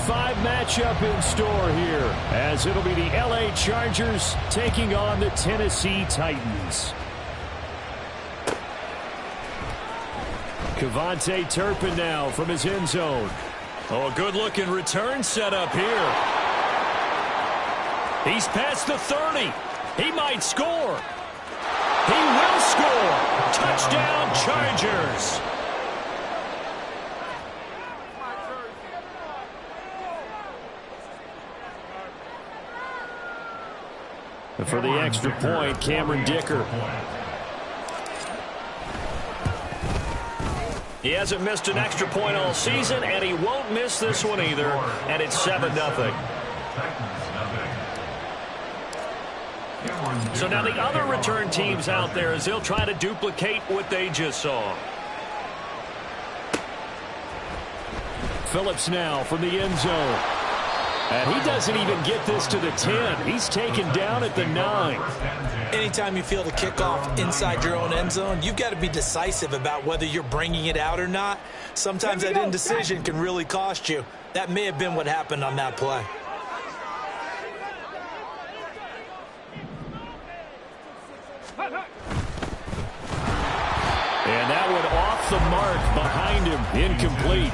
5 matchup in store here, as it'll be the LA Chargers taking on the Tennessee Titans. Kevontae Turpin now from his end zone. Oh, a good-looking return setup here. He's past the 30. He might score. He will score. Touchdown, Chargers. For the extra point, Cameron Dicker. He hasn't missed an extra point all season, and he won't miss this one either, and it's 7-0. So now the other return teams out there, as they'll try to duplicate what they just saw. Phillips now from the end zone. And he doesn't even get this to the 10. He's taken down at the 9. Anytime you feel the kickoff inside your own end zone, you've got to be decisive about whether you're bringing it out or not. Sometimes that indecision can really cost you. That may have been what happened on that play. And that one off the mark behind him, incomplete.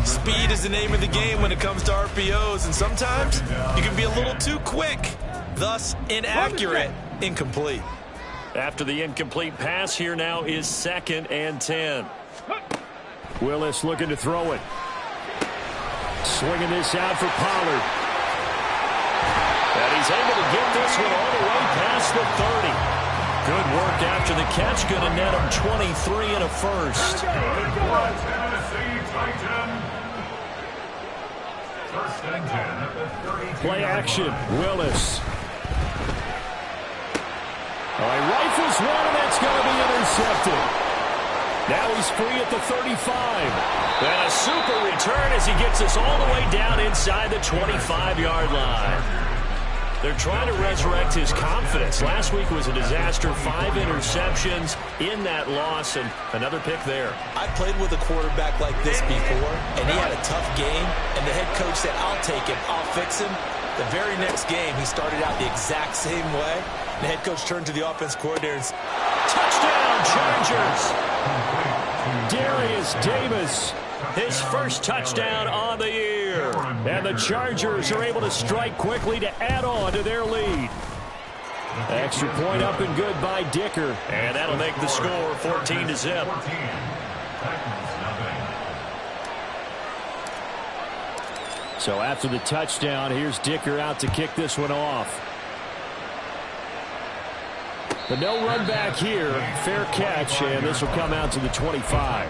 Speed is the name of the game when it comes to RPOs, and sometimes you can be a little too quick, thus inaccurate, incomplete. After the incomplete pass, here now is 2nd and 10. Willis looking to throw it. Swinging this out for Pollard. And he's able to get this one all the way past the 30. Good work after the catch. Going to net him 23 and a first. Play action. Willis. All right, rifles one, and that's going to be intercepted. Now he's free at the 35. And a super return as he gets us all the way down inside the 25-yard line. They're trying to resurrect his confidence. Last week was a disaster. 5 interceptions in that loss, and another pick there. I played with a quarterback like this before, and he had a tough game, and the head coach said, I'll take him, I'll fix him. The very next game, he started out the exact same way. The head coach turned to the offense coordinator and said, touchdown, Chargers! Darius Davis, his first touchdown on the year. And the Chargers are able to strike quickly to add on to their lead. Extra point up and good by Dicker. And that'll make the score 14-0. So after the touchdown, here's Dicker out to kick this one off. The no run back here, fair catch, and this will come out to the 25.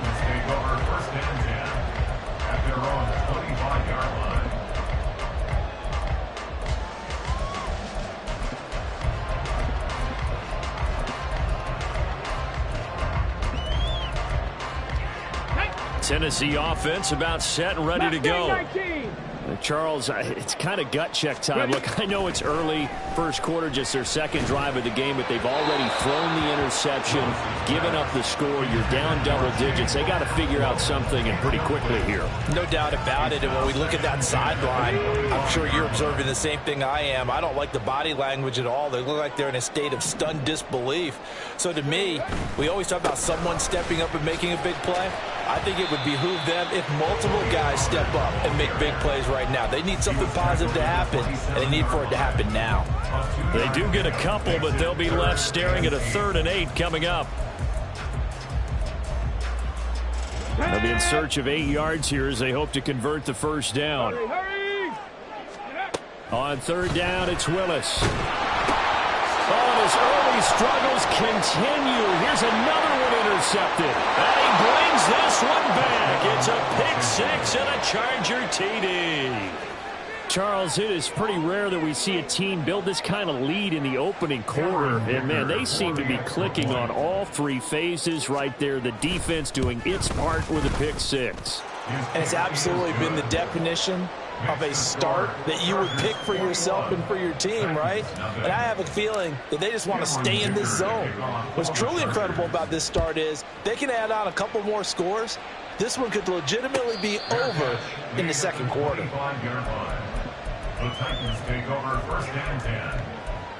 Tennessee offense about set and ready to go. Charles, it's kind of gut check time. Look, I know it's early, first quarter, just their second drive of the game, but they've already thrown the interception, given up the score. You're down double digits. They got to figure out something, and pretty quickly here. No doubt about it, and when we look at that sideline, I'm sure you're observing the same thing I am. I don't like the body language at all. They look like they're in a state of stunned disbelief. So to me, we always talk about someone stepping up and making a big play. I think it would behoove them if multiple guys step up and make big plays right now. They need something positive to happen, and they need for it to happen now. They do get a couple, but they'll be left staring at a 3rd and 8 coming up. They'll be in search of 8 yards here as they hope to convert the first down. On 3rd down, it's Willis. Oh, his early struggles continue. Here's another one intercepted. And he brings this one back. It's a pick 6 and a Charger TD. Charles, it is pretty rare that we see a team build this kind of lead in the opening quarter. And, man, they seem to be clicking on all 3 phases right there. The defense doing its part with a pick 6. And it's absolutely been the definition of a start that you would pick for yourself and for your team, right? And I have a feeling that they just want to stay in this zone. What's truly incredible about this start is they can add on a couple more scores, this one could legitimately be over in the second quarter. The Titans take over first and 10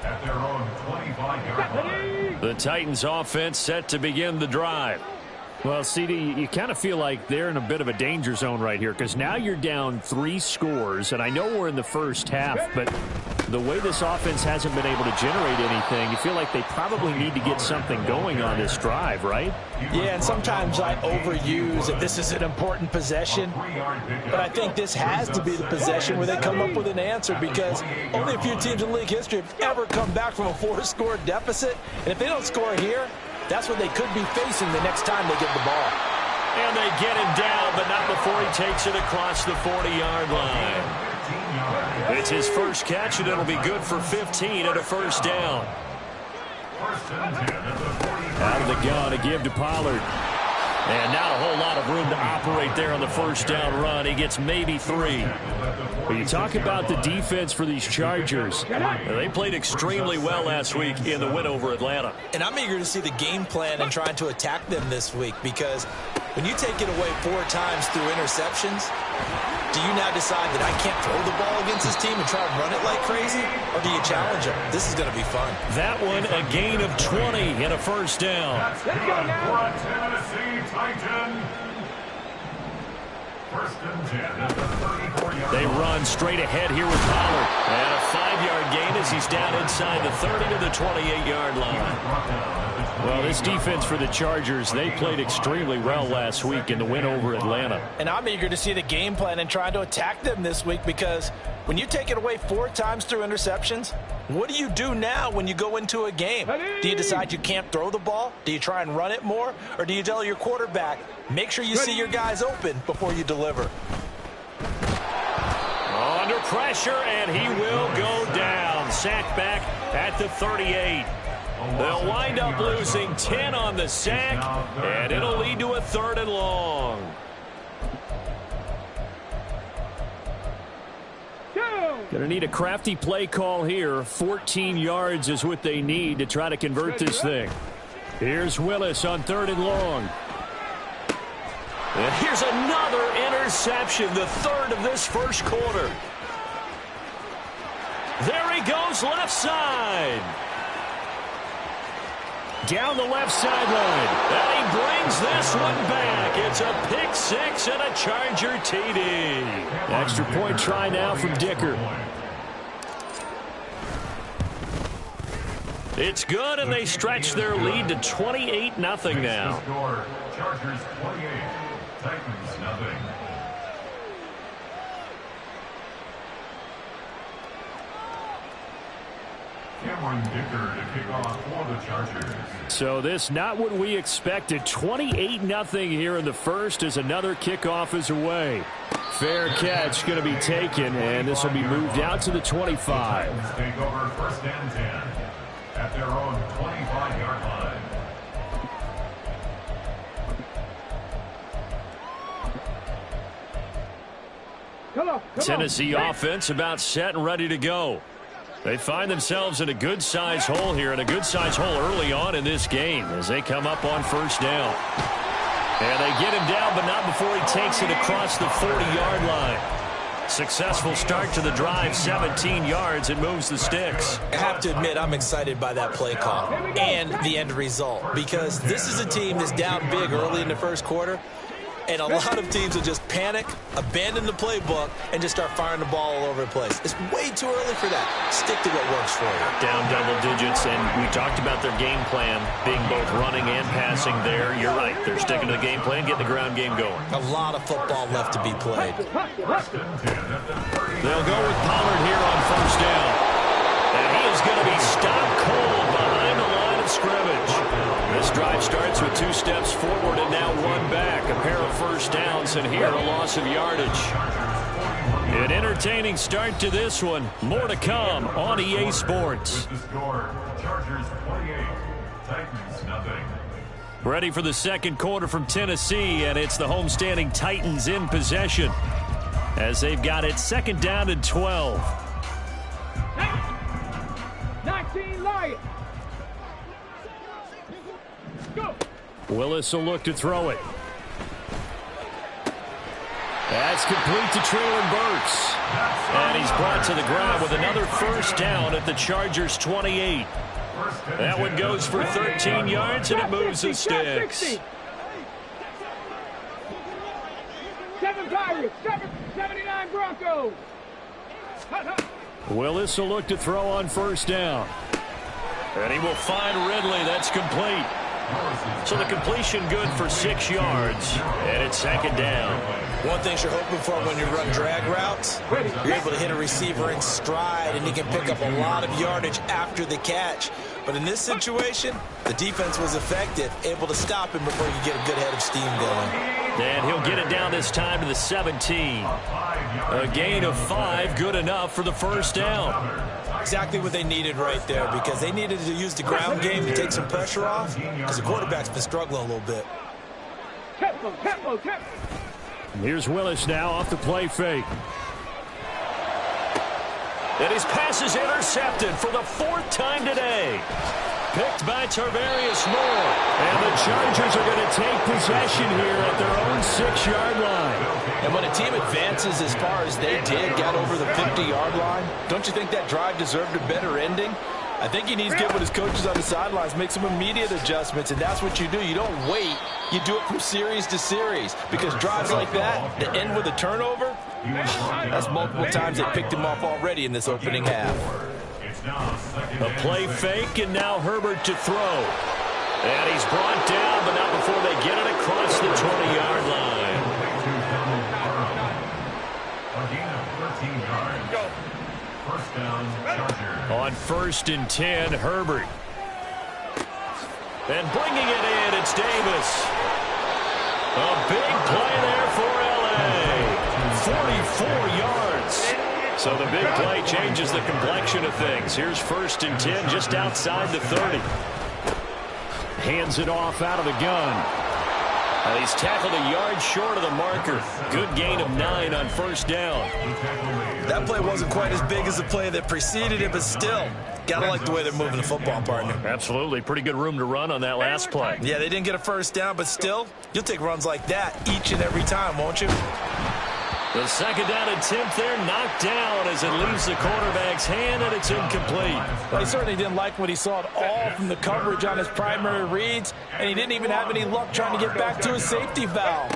at their own 25-yard line. The Titans offense set to begin the drive. Well, CD, you kind of feel like they're in a bit of a danger zone right here because now you're down 3 scores, and I know we're in the first half, but the way this offense hasn't been able to generate anything, you feel like they probably need to get something going on this drive, right? Yeah, and sometimes I overuse that this is an important possession, but I think this has to be the possession where they come up with an answer because only a few teams in league history have ever come back from a 4-score deficit, and if they don't score here, that's what they could be facing the next time they get the ball. And they get him down, but not before he takes it across the 40-yard line. It's his first catch, and it'll be good for 15 and a first down. Out of the gun to give to Pollard. And not a whole lot of room to operate there on the first down run. He gets maybe 3. But you talk about the defense for these Chargers. They played extremely well last week in the win over Atlanta. And I'm eager to see the game plan and trying to attack them this week because when you take it away 4 times through interceptions, do you now decide that I can't throw the ball against this team and try to run it like crazy? Or do you challenge them? This is going to be fun. That one, a gain of 20 and a first down. Let's go now. Tennessee Titan. First and 10 at the 34-yard They line. run straight ahead here with Pollard. And a 5-yard gain as he's down inside the 30 to the 28-yard line. Well, this defense for the Chargers, they played extremely well last week in the win over Atlanta. And I'm eager to see the game plan and trying to attack them this week because when you take it away 4 times through interceptions, what do you do now when you go into a game? Do you decide you can't throw the ball? Do you try and run it more? Or do you tell your quarterback, make sure you see your guys open before you deliver? Under pressure, and he will go down. Sack back at the 38. They'll wind up losing 10 on the sack, and it'll lead to a 3rd and long. Gonna need a crafty play call here. 14 yards is what they need to try to convert this thing. Here's Willis on 3rd and long. And here's another interception, the 3rd of this first quarter. There he goes, left side. Down the left sideline. And he brings this one back. It's a pick 6 and a Charger TD. Extra point try now from Dicker. It's good, and they stretch their lead to 28-0 now. Chargers 28, Titans nothing. Cameron Dicker to kick off for the Chargers. So this not what we expected. 28-0 here in the first as another kickoff is away. Fair catch going to be taken, and this will be moved out to the 25. Titans take over first and 10 at their own 25-yard line. Tennessee offense about set and ready to go. They find themselves in a good-sized hole here, and a good-sized hole early on in this game as they come up on first down. And they get him down, but not before he takes it across the 40-yard line. Successful start to the drive, 17 yards, and moves the sticks. I have to admit, I'm excited by that play call and the end result because this is a team that's down big early in the first quarter. And a lot of teams will just panic, abandon the playbook, and just start firing the ball all over the place. It's way too early for that. Stick to what works for you. Down double digits, and we talked about their game plan being both running and passing there. You're right. They're sticking to the game plan, getting the ground game going. A lot of football left to be played. They'll go with Pollard here on first down. And he is going to be stopped cold behind the line of scrimmage. This drive starts with 2 steps forward and now 1 back. A pair of first downs, and here a loss of yardage. An entertaining start to this one. More to come on EA Sports. Chargers 28, Titans nothing. Ready for the second quarter from Tennessee, and it's the homestanding Titans in possession as they've got it 2nd down and 12. 19 Lions. Go. Willis will look to throw it. That's complete to Traylon Burks. And he's brought to the ground with another first down at the Chargers' 28. That one goes for 13 yards, and it moves the sticks. 7 Pirates, 79 Broncos. Willis will look to throw on first down. And he will find Ridley. That's complete. So the completion good for 6 yards, and it's second down. One thing you're hoping for when you run drag routes, you're able to hit a receiver in stride, and he can pick up a lot of yardage after the catch. But in this situation, the defense was effective, able to stop him before you get a good head of steam going. And he'll get it down this time to the 17. A gain of 5, good enough for the first down. Exactly what they needed right there, because they needed to use the ground game to take some pressure off, because the quarterback's been struggling a little bit. Tempo. Here's Willis now off the play fake. And his pass is intercepted for the 4th time today. Picked by Tarvarius Moore. And the Chargers are going to take possession here at their own 6-yard line. And when a team advances as far as they did, got over the 50-yard line, don't you think that drive deserved a better ending? I think he needs to get with his coaches on the sidelines, make some immediate adjustments, and that's what you do. You don't wait. You do it from series to series, because drives like that end with a turnover, that's multiple times they picked him off already in this opening half. A play fake, and now Herbert to throw. And he's brought down, but not before they get it across the 20-yard line. First down, Chargers. On 1st and 10, Herbert. And bringing it in, it's Davis. A big play there for L.A. 44 yards. So the big play changes the complexion of things. Here's 1st and 10 just outside the 30. Hands it off out of the gun. And he's tackled a yard short of the marker. Good gain of 9 on first down. That play wasn't quite as big as the play that preceded it, but still, gotta like the way they're moving the football, partner. Absolutely. Pretty good room to run on that last play. Yeah, they didn't get a first down, but still, you'll take runs like that each and every time, won't you? The second down attempt there knocked down as it leaves the quarterback's hand, and it's incomplete. Well, he certainly didn't like what he saw at all from the coverage on his primary reads, and he didn't even have any luck trying to get back to his safety valve.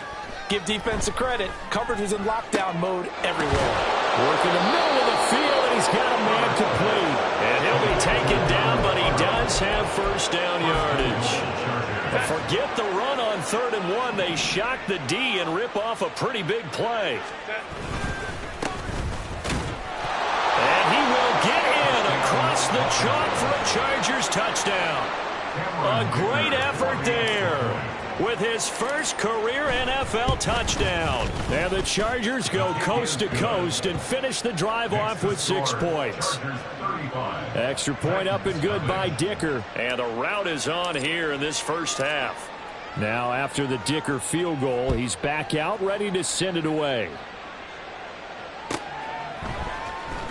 Give defense a credit. Coverage was in lockdown mode everywhere. Working the middle of the field, and he's got a man complete. And he'll be taken down, but he does have first down yardage. But forget the run on 3rd and 1. They shock the D and rip off a pretty big play. And he will get in across the chalk for a Chargers touchdown. A great effort there with his first career NFL touchdown. And the Chargers go coast to coast and finish the drive off with 6 points. Extra point up and good by Dicker. And the route is on here in this first half. Now after the Dicker field goal, he's back out ready to send it away.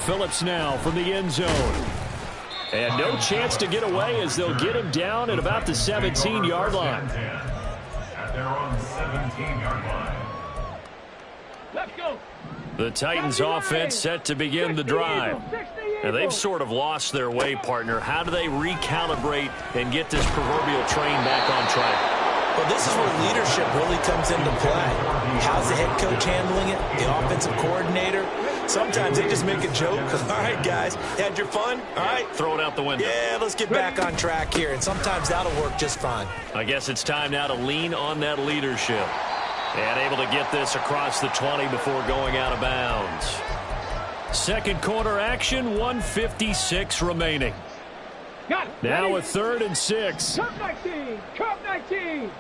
Phillips now from the end zone. And no chance to get away as they'll get him down at about the 17-yard line. At their own 17-yard line. Let's go. The Titans offense set to begin the drive. And they've sort of lost their way, partner. How do they recalibrate and get this proverbial train back on track? Well, this is where leadership really comes into play. How's the head coach handling it? The offensive coordinator? Sometimes they just make a joke. All right, guys, had your fun? All right. Throw it out the window. Yeah, let's get back on track here. And sometimes that'll work just fine. I guess it's time now to lean on that leadership. And able to get this across the 20 before going out of bounds. Second quarter action, 1:56 remaining. Now a 3rd and 6. Cup 19. Cup 19.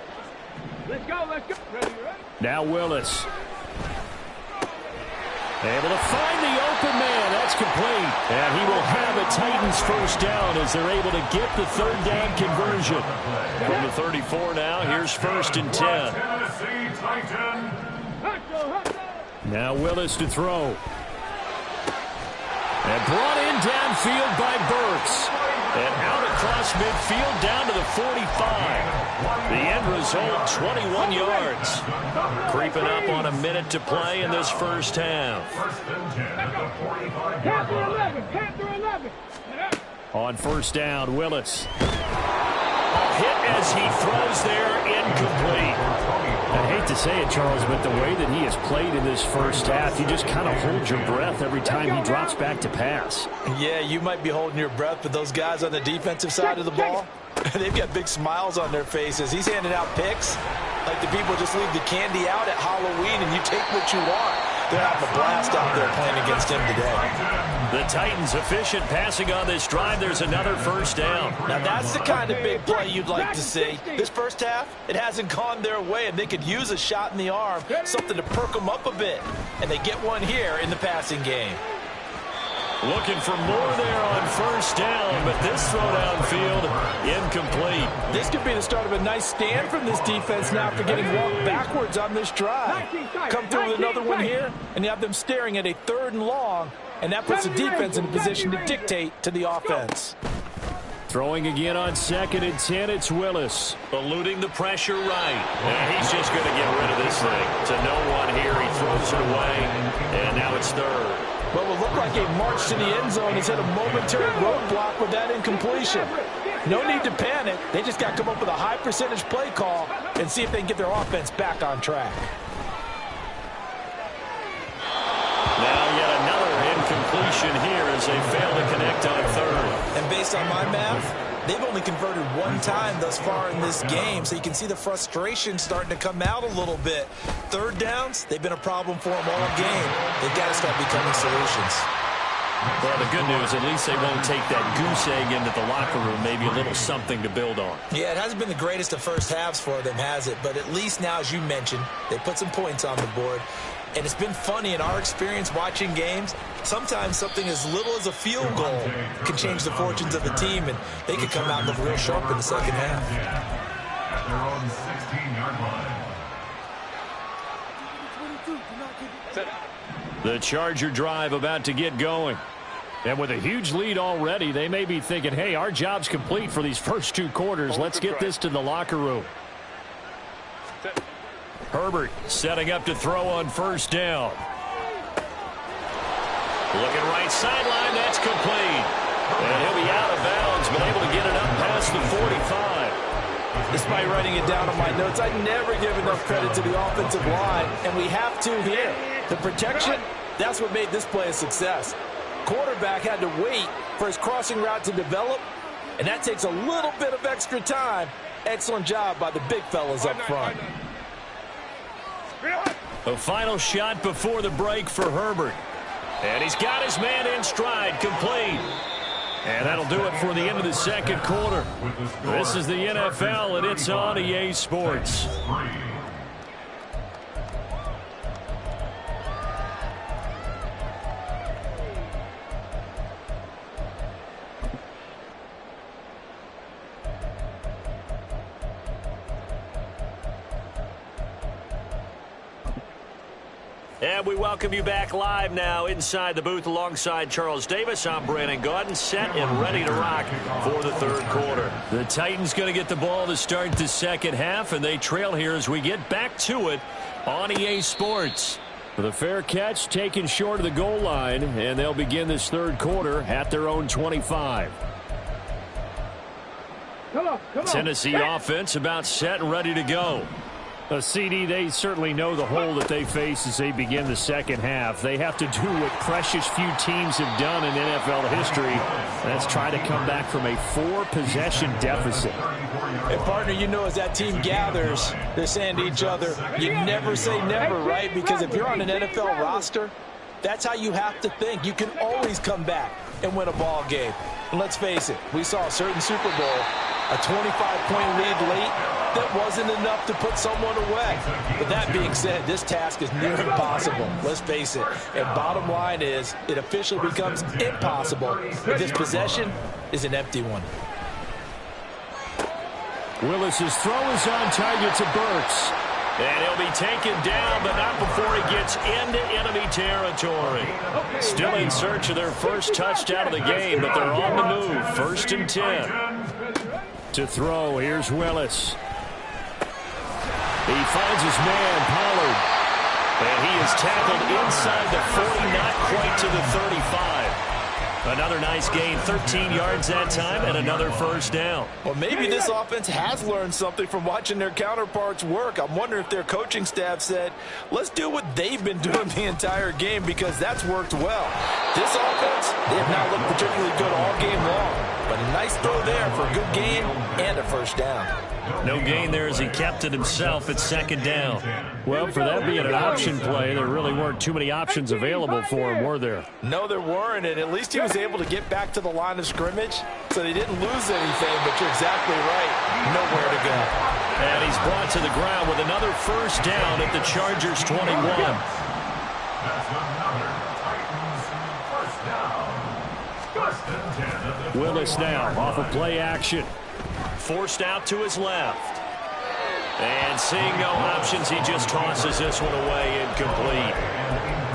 Let's go. Ready? Now Willis. Able to find the open man. That's complete. And he will have a Titans first down as they're able to get the 3rd down conversion. From the 34 now, here's 1st and 10. Now Willis to throw. And brought in downfield by Burks. And out across midfield down to the 45. The end result, 21 yards. Creeping up on a minute to play in this first half. On first down, Willis. Hit as he throws there, incomplete. I hate to say it, Charles, but the way that he has played in this first half, you just kind of hold your breath every time he drops back to pass. Yeah, you might be holding your breath, but those guys on the defensive side of the ball, they've got big smiles on their faces. He's handing out picks like the people just leave the candy out at Halloween and you take what you want. They're having a blast out there playing against him today. The Titans efficient passing on this drive. There's another first down. Now that's the kind of big play you'd like to see. This first half, it hasn't gone their way, and they could use a shot in the arm, something to perk them up a bit. And they get one here in the passing game. Looking for more there on first down, but this throw downfield, incomplete. This could be the start of a nice stand from this defense now after getting walked backwards on this drive. Come through with another one here, and you have them staring at a 3rd and long, and that puts the defense in a position to dictate to the offense. Throwing again on 2nd and 10, it's Willis. Eluding the pressure right. And he's just going to get rid of this thing. To no one here, he throws it away, and now it's 3rd. What will look like a march to the end zone has hit a momentary roadblock with that incompletion. No need to panic. They just got to come up with a high percentage play call and see if they can get their offense back on track. Now yet another incompletion here as they fail to connect on 3rd. And based on my math, they've only converted one time thus far in this game, so you can see the frustration starting to come out a little bit. 3rd downs, they've been a problem for them all game. They've got to start becoming solutions. Well, the good news, at least they won't take that goose egg into the locker room, maybe a little something to build on. Yeah, it hasn't been the greatest of first halves for them, has it? But at least now, as you mentioned, they put some points on the board. And it's been funny in our experience watching games. Sometimes something as little as a field goal can change the fortunes of a team, and they could come out and look real sharp in the second half. At their own 16-yard line. The Charger drive about to get going. And with a huge lead already, they may be thinking, hey, our job's complete for these first 2 quarters. Let's get this to the locker room. Herbert setting up to throw on first down. Looking right sideline, that's complete. And he'll be out of bounds, but able to get it up past the 45. Despite writing it down on my notes, I never give enough credit to the offensive line, and we have to here. The protection, that's what made this play a success. Quarterback had to wait for his crossing route to develop, and that takes a little bit of extra time. Excellent job by the big fellas up front. A final shot before the break for Herbert. And he's got his man in stride, complete. And that'll do it for the end of the second quarter. This is the NFL, and it's on EA Sports. And we welcome you back live now inside the booth alongside Charles Davis. I'm Brandon Gaudin, set and ready to rock for the 3rd quarter. The Titans going to get the ball to start the second half, and they trail here as we get back to it on EA Sports. With a fair catch taken short of the goal line, and they'll begin this 3rd quarter at their own 25. Come on. Tennessee offense about set and ready to go. CD, they certainly know the hole that they face as they begin the second half. They have to do what precious few teams have done in NFL history. That's try to come back from a 4-possession deficit. And, partner, you know as that team gathers, they're saying to each other, you never say never, right? Because if you're on an NFL roster, that's how you have to think. You can always come back and win a ball game. And let's face it, we saw a certain Super Bowl, a 25-point lead late. That wasn't enough to put someone away. But that being said, this task is near impossible. Let's face it. And bottom line is, it officially becomes impossible if this possession is an empty one. Willis's throw is on target to Burks. And he'll be taken down, but not before he gets into enemy territory. Still in search of their first touchdown of the game, but they're on the move. 1st and 10. To throw, here's Willis. He finds his man, Pollard. And he is tackled inside the 40, not quite to the 35. Another nice gain, 13 yards that time, and another first down. Well, maybe this offense has learned something from watching their counterparts work. I'm wondering if their coaching staff said, let's do what they've been doing the entire game, because that's worked well. This offense, they have not looked particularly good all game long, but a nice throw there for a good gain and a first down. No gain there as he kept it himself at 2nd down. Well, for that being an option play, there really weren't too many options available for him, were there? No, there weren't, and at least he was able to get back to the line of scrimmage, so they didn't lose anything, but you're exactly right. Nowhere to go. And he's brought to the ground with another first down at the Chargers' 21. That's another Titans first down. 1st and 10. Willis now off of play action. Forced out to his left. And seeing no options, he just tosses this one away, incomplete.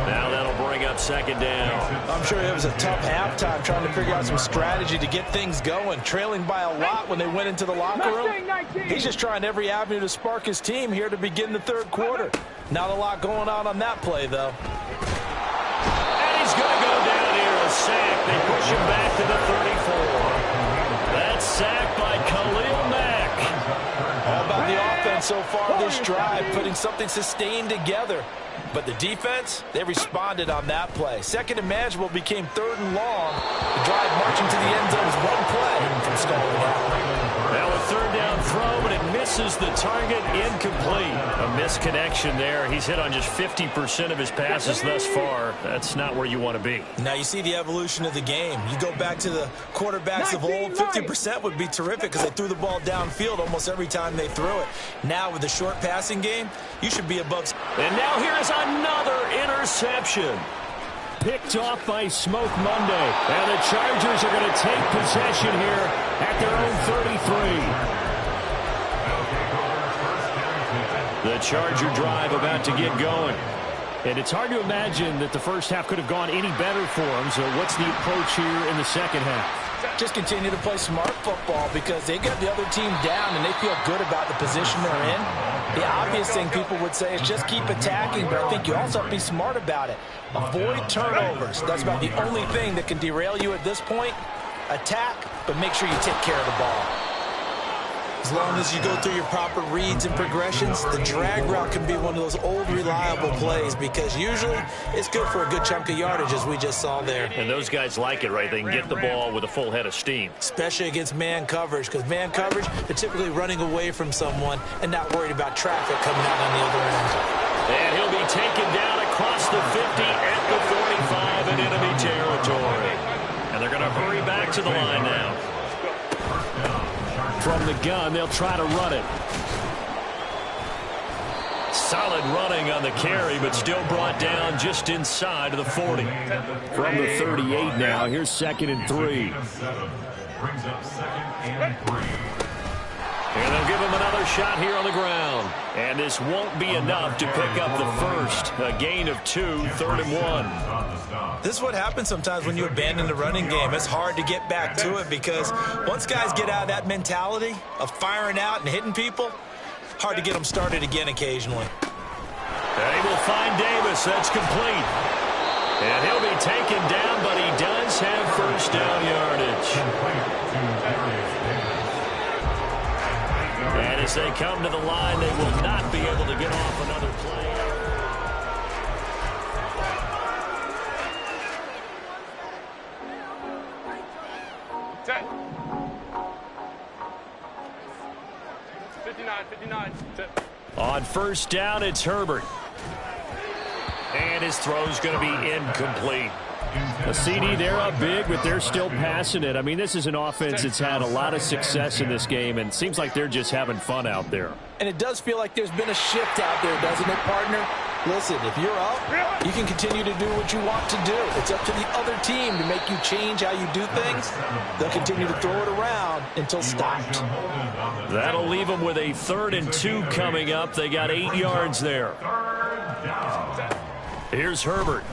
Now that'll bring up 2nd down. I'm sure it was a tough halftime trying to figure out some strategy to get things going. Trailing by a lot when they went into the locker room. He's just trying every avenue to spark his team here to begin the 3rd quarter. Not a lot going on that play, though. And he's going to go down here, a sack. They push him back to the 34. That's sacked by Khalil Mack. All about the offense so far this drive, putting something sustained together. But the defense, they responded on that play. 2nd and manageable became 3rd and long. The drive marching to the end zone is one play from stalling out. Now a 3rd down throw, but it misses the target, incomplete. A misconnection there. He's hit on just 50% of his passes thus far. That's not where you want to be. Now you see the evolution of the game. You go back to the quarterbacks of old, 50% would be terrific because they threw the ball downfield almost every time they threw it. Now with the short passing game, you should be above. And now here is another interception. Picked off by Smoke Monday. And the Chargers are going to take possession here at their own 33. The Charger drive about to get going. And it's hard to imagine that the first half could have gone any better for them. So what's the approach here in the 2nd half? Just continue to play smart football because they got the other team down and they feel good about the position they're in. The obvious thing people would say is just keep attacking, but I think you also have to be smart about it. Avoid turnovers. That's about the only thing that can derail you at this point. Attack, but make sure you take care of the ball. As long as you go through your proper reads and progressions, the drag route can be one of those old reliable plays because usually it's good for a good chunk of yardage as we just saw there. And those guys like it, right? They can get the ball with a full head of steam. Especially against man coverage because man coverage, they're typically running away from someone and not worried about traffic coming out on the other end. And he'll be taken down across the 50 at the 45 in enemy territory. And they're going to hurry back to the line now. From the gun, they'll try to run it. Solid running on the carry, but still brought down just inside of the 40. From the 38 now, here's 2nd and 3. Brings up 2nd and 3. And they'll give him another shot here on the ground. And this won't be enough to pick up the first. A gain of 2, 3rd and 1. This is what happens sometimes when you abandon the running game. It's hard to get back to it because once guys get out of that mentality of firing out and hitting people, hard to get them started again occasionally. They will find Davis. That's complete. And he'll be taken down, but he does have first down yardage. And as they come to the line, they will not be able to get off another play. Set. 59. Set. On first down, it's Herbert. And his throw's going to be incomplete. A CD, they're up big, but they're still passing it. I mean, this is an offense that's had a lot of success in this game, and it seems like they're just having fun out there. And it does feel like there's been a shift out there, doesn't it, partner? Listen, if you're up, you can continue to do what you want to do. It's up to the other team to make you change how you do things. They'll continue to throw it around until stopped. That'll leave them with a 3rd and 2 coming up. They got 8 yards there. Here's Herbert.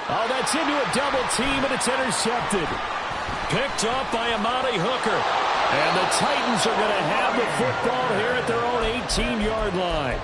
Oh, that's into a double team, and it's intercepted. Picked up by Amani Hooker. And the Titans are going to have the football here at their own 18-yard line.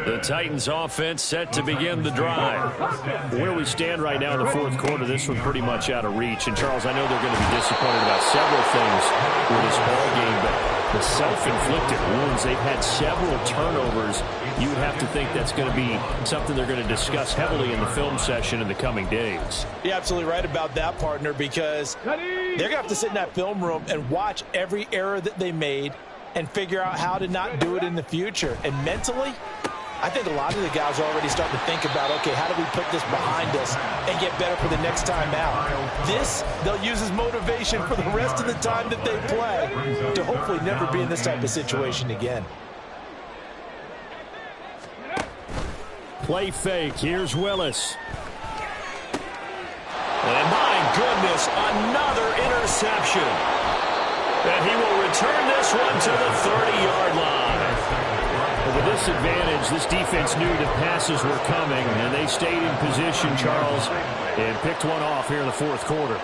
The Titans offense set to begin the drive. Where we stand right now in the 4th quarter, this one pretty much out of reach. And, Charles, I know they're going to be disappointed about several things with this ball game, but the self-inflicted wounds, they've had several turnovers. You would have to think that's going to be something they're going to discuss heavily in the film session in the coming days. You're absolutely right about that, partner, because they're going to have to sit in that film room and watch every error that they made and figure out how to not do it in the future. And mentally, I think a lot of the guys are already starting to think about, okay, how do we put this behind us and get better for the next time out? This, they'll use as motivation for the rest of the time that they play to hopefully never be in this type of situation again. Play fake. Here's Willis. And my goodness, another interception. And he will return this one to the 30-yard line. But with this advantage, this defense knew that passes were coming, and they stayed in position, Charles, and picked one off here in the 4th quarter.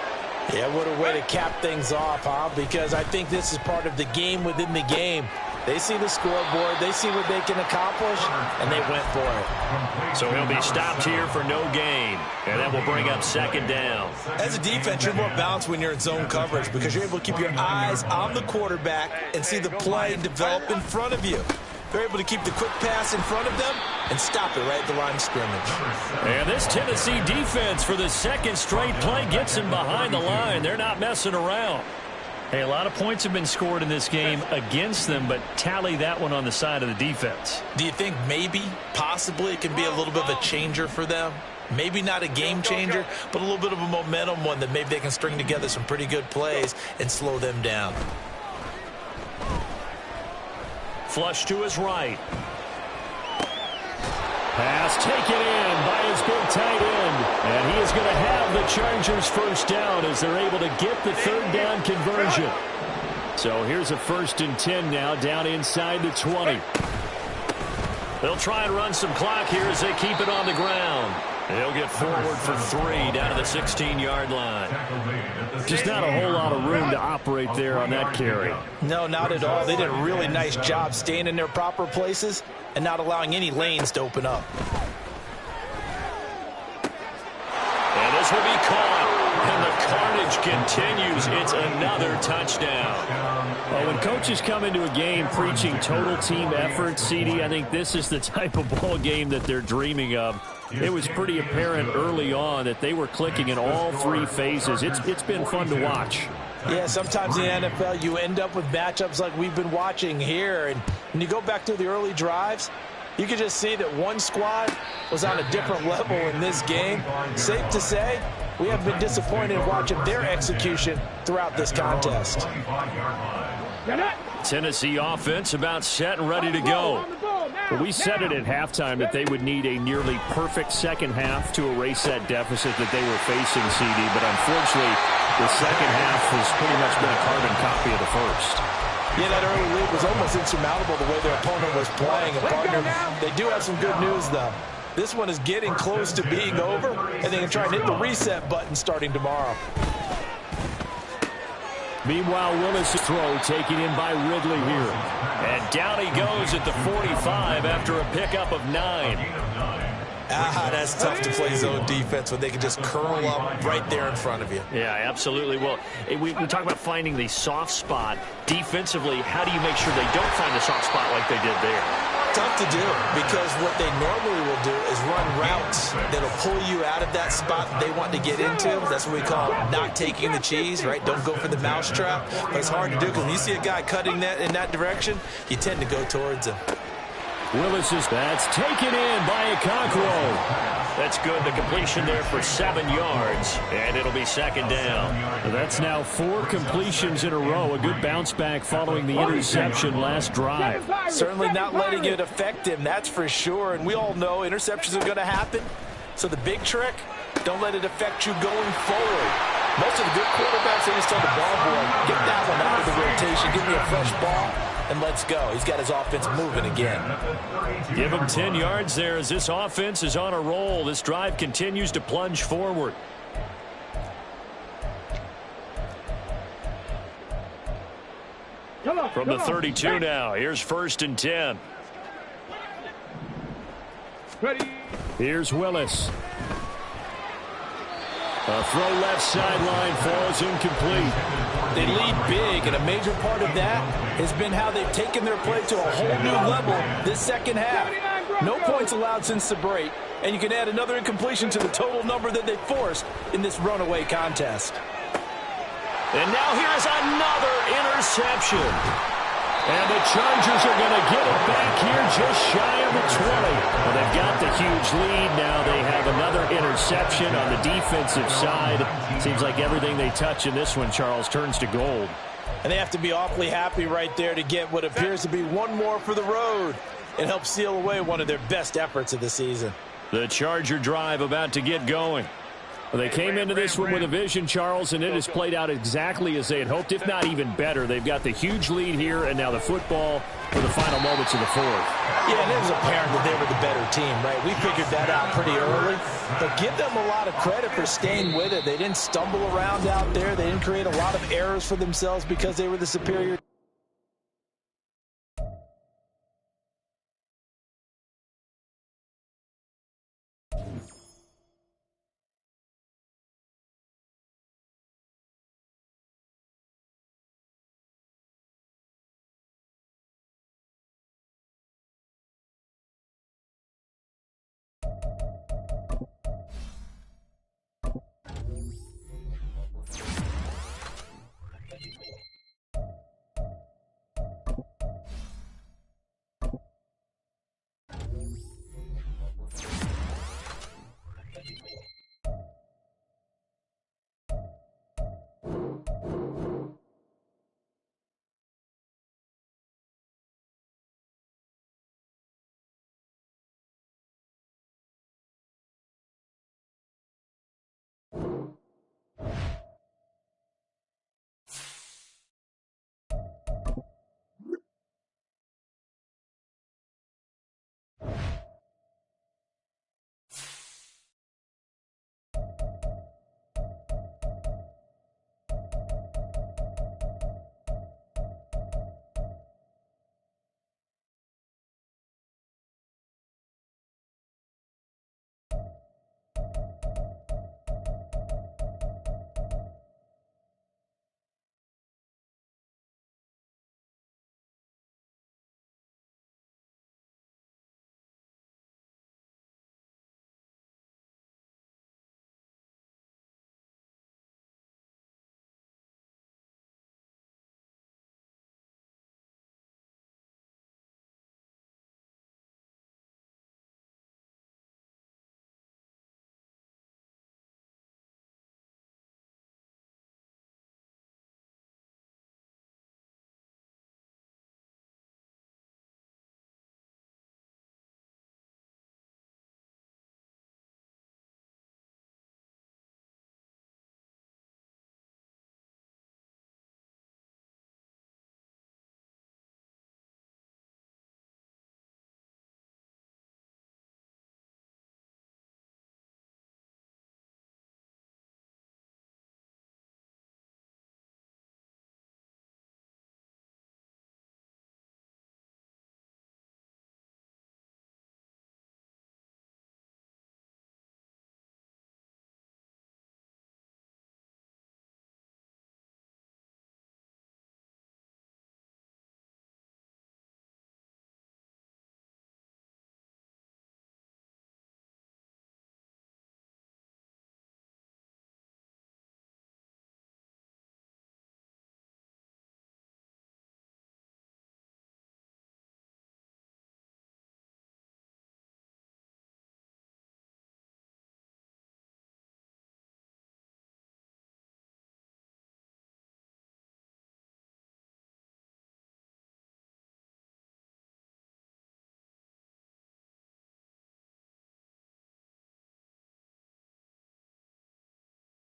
Yeah, what a way to cap things off, huh? Because I think this is part of the game within the game. They see the scoreboard, they see what they can accomplish, and they went for it. So he'll be stopped here for no gain, and that will bring up 2nd down. As a defense, you're more balanced when you're in zone coverage because you're able to keep your eyes on the quarterback and see the play develop in front of you. They're able to keep the quick pass in front of them and stop it right at the line of scrimmage. And this Tennessee defense for the 2nd straight play gets them behind the line. They're not messing around. Hey, a lot of points have been scored in this game against them, but tally that one on the side of the defense. Do you think maybe, possibly, it can be a little bit of a changer for them? Maybe not a game changer, but a little bit of a momentum one that maybe they can string together some pretty good plays and slow them down. Flush to his right. Pass taken in by his big tight end. And he is going to have the Chargers first down as they're able to get the 3rd down conversion. So here's a 1st and 10 now down inside the 20. They'll try and run some clock here as they keep it on the ground. They'll get forward for 3 down to the 16-yard line. Just not a whole lot of room to operate there on that carry. No, not at all. They did a really nice job staying in their proper places and not allowing any lanes to open up. And this will be caught. And the carnage continues. It's another touchdown. Well, when coaches come into a game preaching total team effort, CD, I think this is the type of ball game that they're dreaming of. It was pretty apparent early on that they were clicking in all 3 phases. It's been fun to watch. Yeah, sometimes in the NFL you end up with matchups like we've been watching here. And when you go back to the early drives, you can just see that one squad was on a different level in this game. Safe to say, we have been disappointed watching their execution throughout this contest. Tennessee offense about set and ready to go. But we said it at halftime that they would need a nearly perfect second half to erase that deficit that they were facing, CD. But unfortunately, the second half has pretty much been a carbon copy of the first. Yeah, that early lead was almost insurmountable the way their opponent was playing. And partner, they do have some good news, though. This one is getting close to being over, and they can try and hit the reset button starting tomorrow. Meanwhile, Willis' throw taken in by Ridley here. And down he goes at the 45 after a pickup of 9. That's tough to play zone defense when they can just curl up right there in front of you. Yeah, absolutely. Well, we talk about finding the soft spot. Defensively, how do you make sure they don't find the soft spot like they did there? Tough to do because what they normally will do is run routes that'll pull you out of that spot that they want to get into. That's what we call not taking the cheese, right? Don't go for the mousetrap. But it's hard to do because when you see a guy cutting that in that direction, you tend to go towards him. That's taken in by Wk2. That's good. The completion there for 7 yards, and it'll be second down. That's now 4 completions in a row. A good bounce back following the interception last drive. Certainly not letting it affect him, that's for sure. And we all know interceptions are going to happen. So the big trick, don't let it affect you going forward. Most of the good quarterbacks, they just tell the ball boy, get that one out of the rotation, give me a fresh ball, and let's go. He's got his offense moving again. Give him 10 yards there as this offense is on a roll. This drive continues to plunge forward. From the 32 now, here's 1st and 10. Ready. Here's Willis. A throw left sideline falls incomplete. They lead big, and a major part of that has been how they've taken their play to a whole new level this second half. No points allowed since the break, and you can add another incompletion to the total number that they forced in this runaway contest. And now here is another interception. And the Chargers are going to get it back here just shy of the 20. Well, they've got the huge lead. Now they have another interception on the defensive side. Seems like everything they touch in this one, Charles, turns to gold. And they have to be awfully happy right there to get what appears to be one more for the road. It helps seal away one of their best efforts of the season. The Charger drive about to get going. Well, they came into this one with a vision, Charles, and it has played out exactly as they had hoped, if not even better. They've got the huge lead here, and now the football for the final moments of the 4th. Yeah, and it was apparent that they were the better team, right? We figured that out pretty early. But give them a lot of credit for staying with it. They didn't stumble around out there. They didn't create a lot of errors for themselves because they were the superior